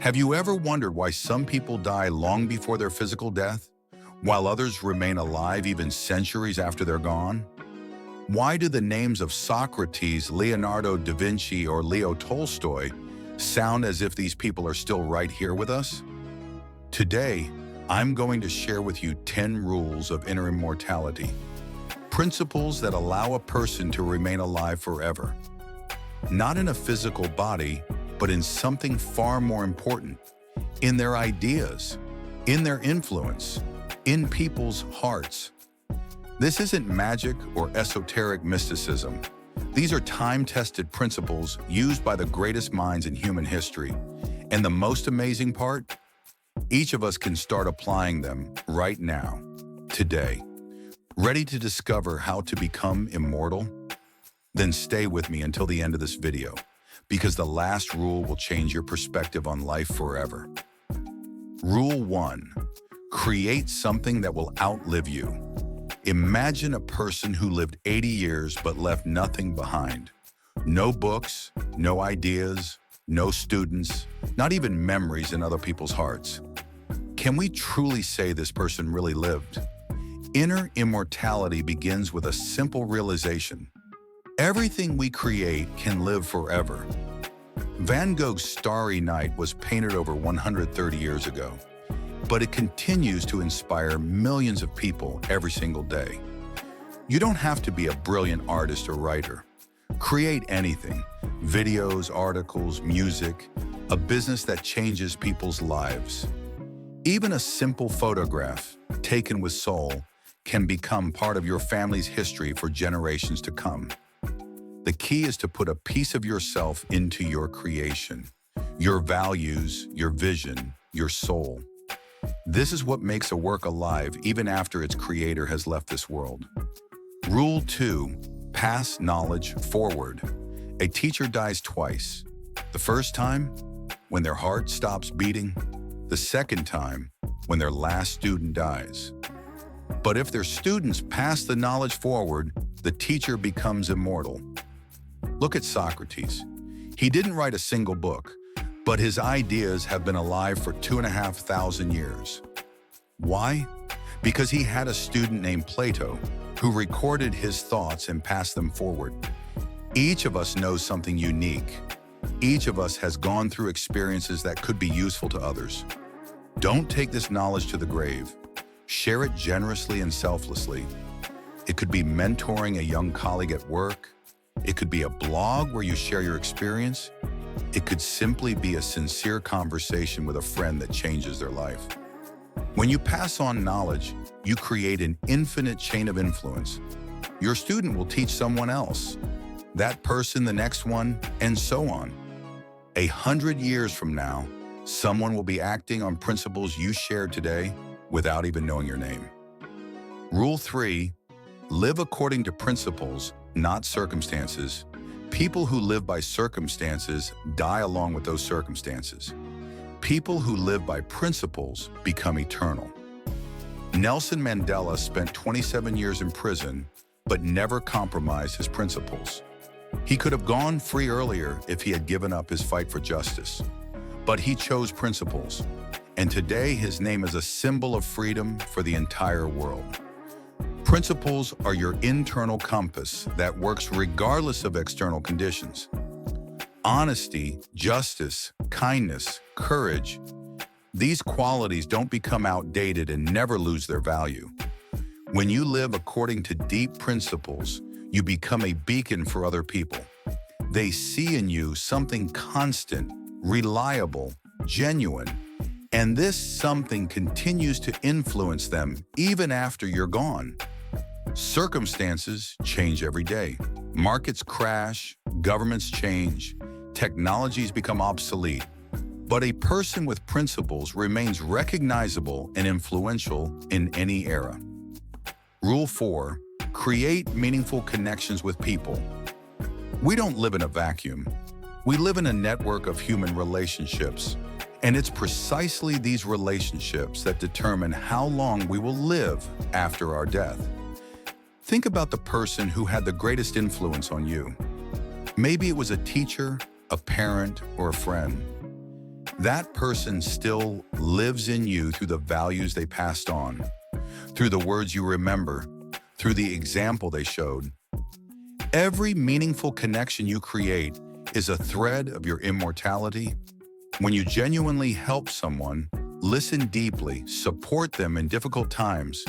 Have you ever wondered why some people die long before their physical death, while others remain alive even centuries after they're gone? Why do the names of Socrates, Leonardo da Vinci, or Leo Tolstoy sound as if these people are still right here with us? Today, I'm going to share with you 10 rules of inner immortality, principles that allow a person to remain alive forever, not in a physical body, but in something far more important, in their ideas, in their influence, in people's hearts. This isn't magic or esoteric mysticism. These are time-tested principles used by the greatest minds in human history. And the most amazing part? Each of us can start applying them right now, today. Ready to discover how to become immortal? Then stay with me until the end of this video, because the last rule will change your perspective on life forever. Rule 1. Create something that will outlive you. Imagine a person who lived 80 years but left nothing behind. No books, no ideas, no students, not even memories in other people's hearts. Can we truly say this person really lived? Inner immortality begins with a simple realization. Everything we create can live forever. Van Gogh's Starry Night was painted over 130 years ago, but it continues to inspire millions of people every single day. You don't have to be a brilliant artist or writer. Create anything: videos, articles, music, a business that changes people's lives. Even a simple photograph, taken with soul, can become part of your family's history for generations to come. The key is to put a piece of yourself into your creation, your values, your vision, your soul. This is what makes a work alive even after its creator has left this world. Rule 2. Pass knowledge forward. A teacher dies twice. The first time, when their heart stops beating. The second time, when their last student dies. But if their students pass the knowledge forward, the teacher becomes immortal. Look at Socrates. He didn't write a single book, but his ideas have been alive for 2,500 years. Why? Because he had a student named Plato who recorded his thoughts and passed them forward. Each of us knows something unique. Each of us has gone through experiences that could be useful to others. Don't take this knowledge to the grave. Share it generously and selflessly. It could be mentoring a young colleague at work. It could be a blog where you share your experience. It could simply be a sincere conversation with a friend that changes their life. When you pass on knowledge, you create an infinite chain of influence. Your student will teach someone else, that person the next one, and so on. 100 years from now, someone will be acting on principles you shared today without even knowing your name. Rule 3. Live according to principles, not circumstances. People who live by circumstances die along with those circumstances. People who live by principles become eternal. Nelson Mandela spent 27 years in prison, but never compromised his principles. He could have gone free earlier if he had given up his fight for justice. But he chose principles, and today his name is a symbol of freedom for the entire world. Principles are your internal compass that works regardless of external conditions. Honesty, justice, kindness, courage, these qualities don't become outdated and never lose their value. When you live according to deep principles, you become a beacon for other people. They see in you something constant, reliable, genuine, and this something continues to influence them even after you're gone. Circumstances change every day. Markets crash, governments change, technologies become obsolete. But a person with principles remains recognizable and influential in any era. Rule 4. Create meaningful connections with people. We don't live in a vacuum. We live in a network of human relationships, and it's precisely these relationships that determine how long we will live after our death. Think about the person who had the greatest influence on you. Maybe it was a teacher, a parent, or a friend. That person still lives in you through the values they passed on, through the words you remember, through the example they showed. Every meaningful connection you create is a thread of your immortality. When you genuinely help someone, listen deeply, support them in difficult times,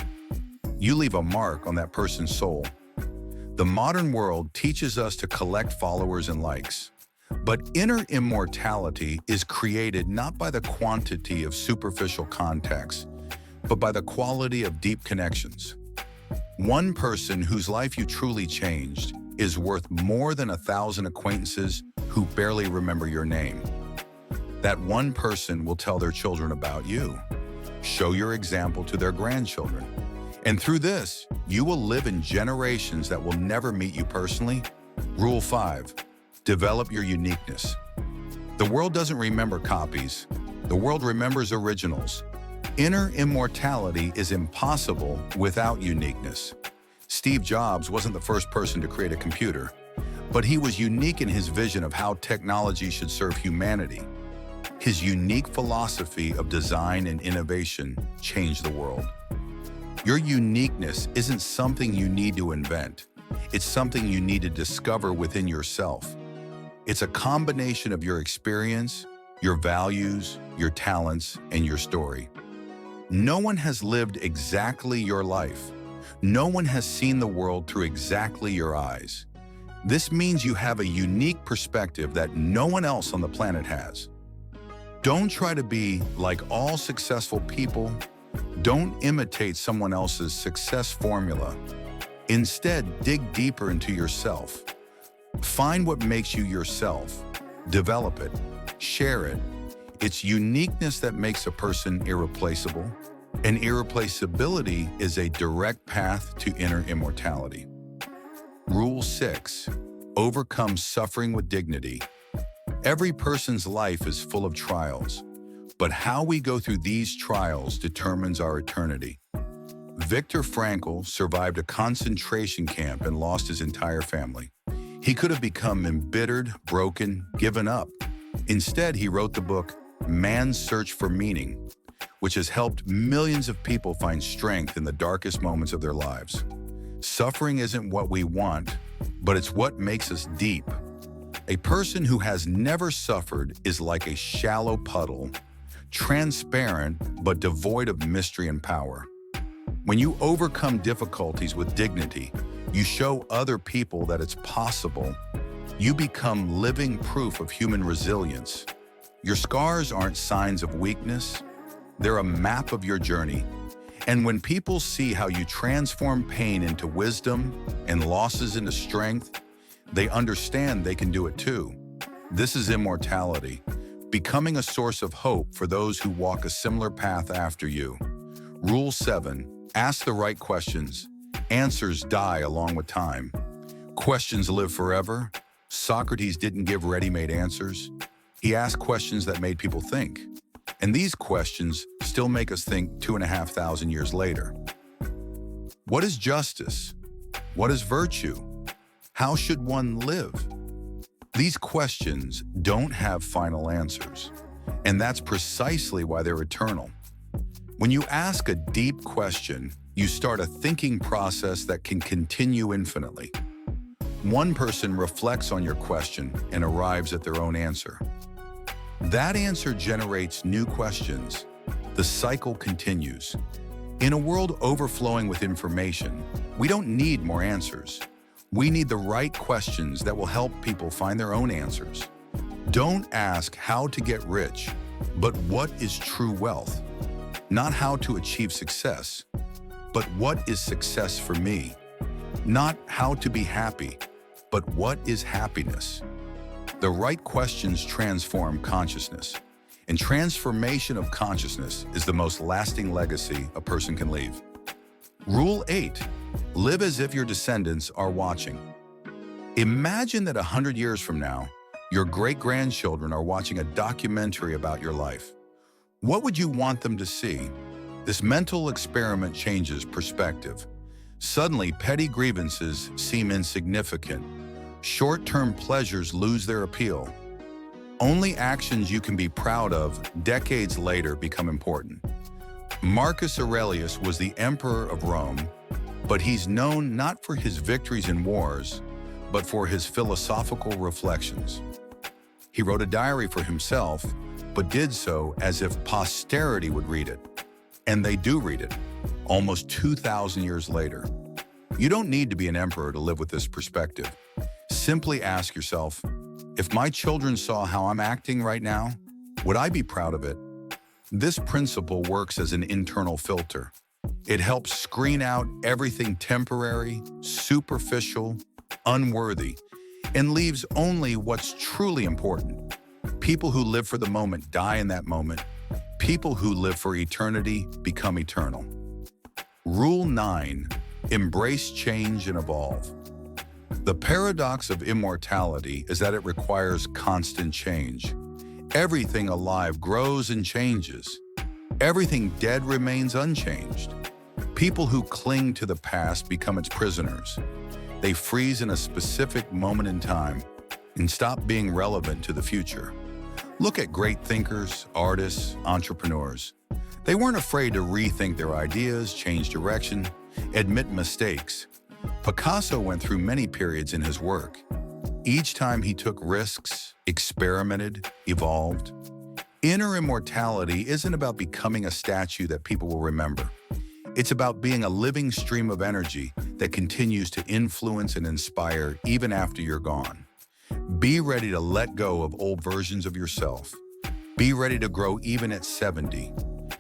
you leave a mark on that person's soul. The modern world teaches us to collect followers and likes, but inner immortality is created not by the quantity of superficial contacts, but by the quality of deep connections. One person whose life you truly changed is worth more than 1,000 acquaintances who barely remember your name. That one person will tell their children about you, show your example to their grandchildren. And through this, you will live in generations that will never meet you personally. Rule 5, develop your uniqueness. The world doesn't remember copies. The world remembers originals. Inner immortality is impossible without uniqueness. Steve Jobs wasn't the first person to create a computer, but he was unique in his vision of how technology should serve humanity. His unique philosophy of design and innovation changed the world. Your uniqueness isn't something you need to invent. It's something you need to discover within yourself. It's a combination of your experience, your values, your talents, and your story. No one has lived exactly your life. No one has seen the world through exactly your eyes. This means you have a unique perspective that no one else on the planet has. Don't try to be like all successful people. Don't imitate someone else's success formula. Instead, dig deeper into yourself. Find what makes you yourself. Develop it. Share it. It's uniqueness that makes a person irreplaceable, and irreplaceability is a direct path to inner immortality. Rule 6, overcome suffering with dignity. Every person's life is full of trials, but how we go through these trials determines our eternity. Viktor Frankl survived a concentration camp and lost his entire family. He could have become embittered, broken, given up. Instead, he wrote the book, Man's Search for Meaning, which has helped millions of people find strength in the darkest moments of their lives. Suffering isn't what we want, but it's what makes us deep. A person who has never suffered is like a shallow puddle, transparent but devoid of mystery and power. When you overcome difficulties with dignity, you show other people that it's possible. You become living proof of human resilience. Your scars aren't signs of weakness. They're a map of your journey. And when people see how you transform pain into wisdom and losses into strength, they understand they can do it too. This is immortality, becoming a source of hope for those who walk a similar path after you. Rule 7, ask the right questions. Answers die along with time. Questions live forever. Socrates didn't give ready-made answers. He asked questions that made people think. And these questions still make us think 2,500 years later. What is justice? What is virtue? How should one live? These questions don't have final answers, and that's precisely why they're eternal. When you ask a deep question, you start a thinking process that can continue infinitely. One person reflects on your question and arrives at their own answer. That answer generates new questions. The cycle continues. In a world overflowing with information, we don't need more answers. We need the right questions that will help people find their own answers. Don't ask how to get rich, but what is true wealth? Not how to achieve success, but what is success for me? Not how to be happy, but what is happiness? The right questions transform consciousness, and transformation of consciousness is the most lasting legacy a person can leave. Rule 8, live as if your descendants are watching. Imagine that 100 years from now, your great-grandchildren are watching a documentary about your life. What would you want them to see? This mental experiment changes perspective. Suddenly, petty grievances seem insignificant. Short-term pleasures lose their appeal. Only actions you can be proud of decades later become important. Marcus Aurelius was the emperor of Rome, but he's known not for his victories in wars, but for his philosophical reflections. He wrote a diary for himself, but did so as if posterity would read it. And they do read it, almost 2,000 years later. You don't need to be an emperor to live with this perspective. Simply ask yourself, if my children saw how I'm acting right now, would I be proud of it? This principle works as an internal filter. It helps screen out everything temporary, superficial, unworthy, and leaves only what's truly important. People who live for the moment die in that moment. People who live for eternity become eternal. Rule 9, embrace change and evolve. The paradox of immortality is that it requires constant change. Everything alive grows and changes. Everything dead remains unchanged. People who cling to the past become its prisoners. They freeze in a specific moment in time and stop being relevant to the future. Look at great thinkers, artists, entrepreneurs. They weren't afraid to rethink their ideas, change direction, admit mistakes. Picasso went through many periods in his work. Each time he took risks, experimented, evolved. Inner immortality isn't about becoming a statue that people will remember. It's about being a living stream of energy that continues to influence and inspire even after you're gone. Be ready to let go of old versions of yourself. Be ready to grow even at 70.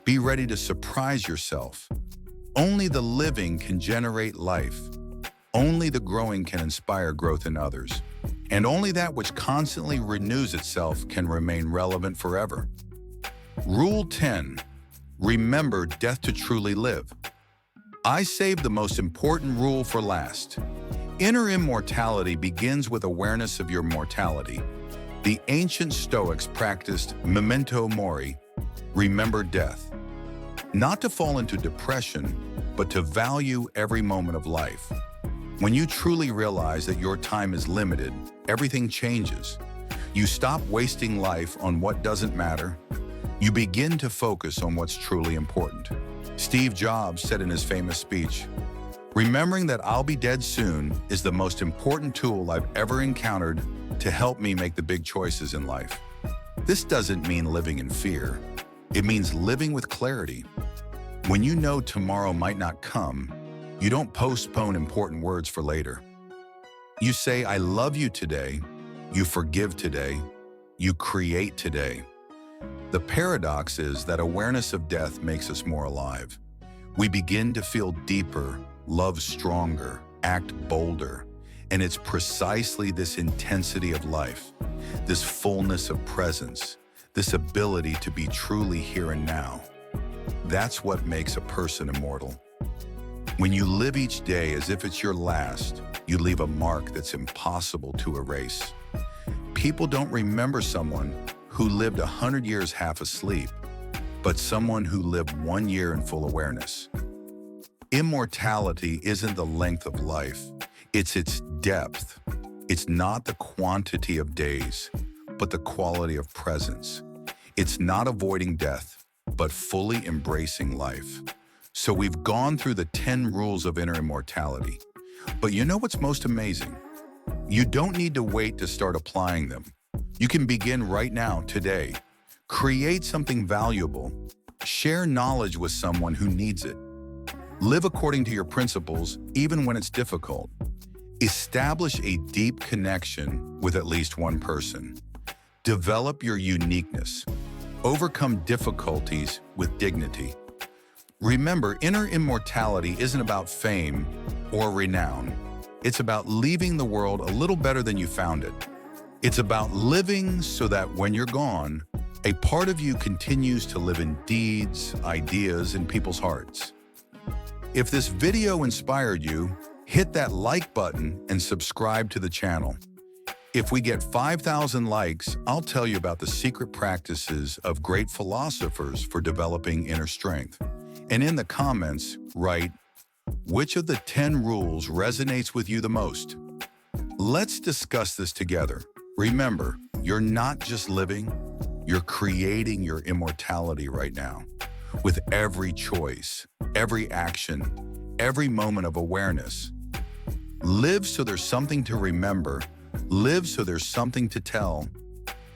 Be ready to surprise yourself. Only the living can generate life. Only the growing can inspire growth in others. And only that which constantly renews itself can remain relevant forever. Rule 10. Remember death to truly live. I saved the most important rule for last. Inner immortality begins with awareness of your mortality. The ancient Stoics practiced memento mori, remember death. Not to fall into depression, but to value every moment of life. When you truly realize that your time is limited, everything changes. You stop wasting life on what doesn't matter. You begin to focus on what's truly important. Steve Jobs said in his famous speech, "Remembering that I'll be dead soon is the most important tool I've ever encountered to help me make the big choices in life." This doesn't mean living in fear. It means living with clarity. When you know tomorrow might not come, you don't postpone important words for later. You say, "I love you today." You forgive today. You create today. The paradox is that awareness of death makes us more alive. We begin to feel deeper, love stronger, act bolder. And it's precisely this intensity of life, this fullness of presence, this ability to be truly here and now. That's what makes a person immortal. When you live each day as if it's your last, you leave a mark that's impossible to erase. People don't remember someone who lived 100 years half asleep, but someone who lived 1 year in full awareness. Immortality isn't the length of life, it's its depth. It's not the quantity of days, but the quality of presence. It's not avoiding death, but fully embracing life. So we've gone through the 10 rules of inner immortality. But you know what's most amazing? You don't need to wait to start applying them. You can begin right now, today. Create something valuable. Share knowledge with someone who needs it. Live according to your principles, even when it's difficult. Establish a deep connection with at least one person. Develop your uniqueness. Overcome difficulties with dignity. Remember, inner immortality isn't about fame or renown. It's about leaving the world a little better than you found it. It's about living so that when you're gone, a part of you continues to live in deeds, ideas, and people's hearts. If this video inspired you, hit that like button and subscribe to the channel. If we get 5,000 likes, I'll tell you about the secret practices of great philosophers for developing inner strength. And in the comments, write, which of the 10 rules resonates with you the most? Let's discuss this together. Remember, You're not just living, you're creating your immortality right now. With every choice, every action, every moment of awareness. Live so there's something to remember. Live so there's something to tell.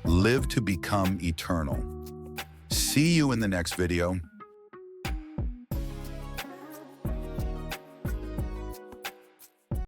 Live to become eternal. See you in the next video.